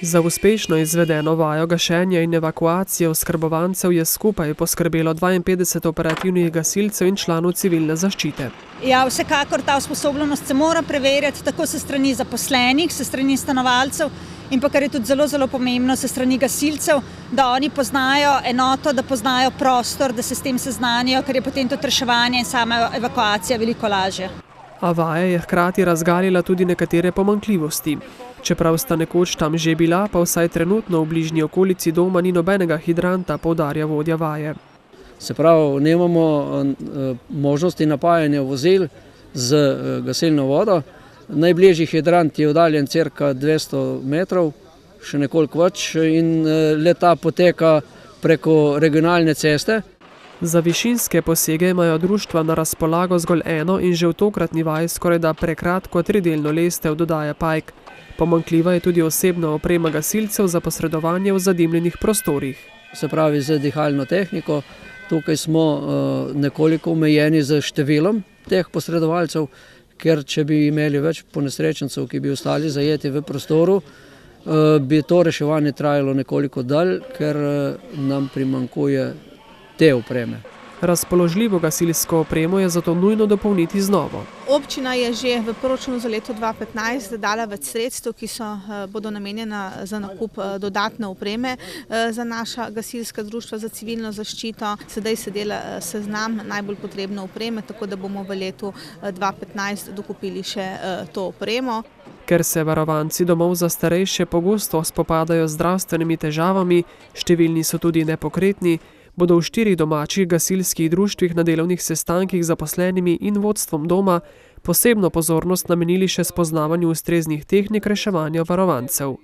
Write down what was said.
Za uspešno izvedeno vajo gašenja in evakuacije oskrbovancev je skupaj poskrbelo 52 operativnih gasilcev in članov civilne zaščite. Ja, vsekakor ta usposobljenost se mora preverjati tako se strani zaposlenih, se strani stanovalcev in pa kar je tudi zelo pomembno, se strani gasilcev, da oni poznajo enoto, da poznajo prostor, da se s tem seznanijo, ker je potem tudi reševanje in sama evakuacija veliko lažje. A vaja je hkrati razgalila tudi nekatere pomanjkljivosti. Čeprav sta nekoč tam že bila, pa vsaj trenutno v bližnji okolici doma ni nobenega hidranta, poudarja vodja vaje. Se pravi, nemamo možnosti napajanja vozil z gasilno vodo. Najbližji hidrant je oddaljen cirka 200 metrov, še nekoliko več, in le-ta poteka preko regionalne ceste. Za višinske posege imajo društva na razpolago zgolj eno in že v tokratni vaji skorajda prekratko tridelno lestev, dodaja Pajk. Pomanjkljiva je tudi osebna oprema gasilcev za posredovanje v zadimljenih prostorih. Se pravi, z dihalno tehniko. Tukaj smo nekoliko omejeni z številom teh posredovalcev, ker če bi imeli več ponesrečencev, ki bi ostali zajeti v prostoru, bi to reševanje trajalo nekoliko dalj, ker nam primanjkuje te opreme. Razpoložljivo gasilsko opremo je zato nujno dopolniti z novo. Občina je že v proračunu za leto 2015 dala več sredstev, ki bodo namenjena za nakup dodatne opreme za naša gasilska društva za civilno zaščito. Sedaj se dela seznam najbolj potrebne opreme, tako da bomo v letu 2015 dokupili še to opremo. Ker se varovanci domov za starejše pogosto spopadajo z zdravstvenimi težavami, številni so tudi nepokretni, bodo v 4 domačih gasilskih društvih na delovnih sestankih z zaposlenimi in vodstvom doma posebno pozornost namenili še spoznavanju ustreznih tehnik reševanja varovancev.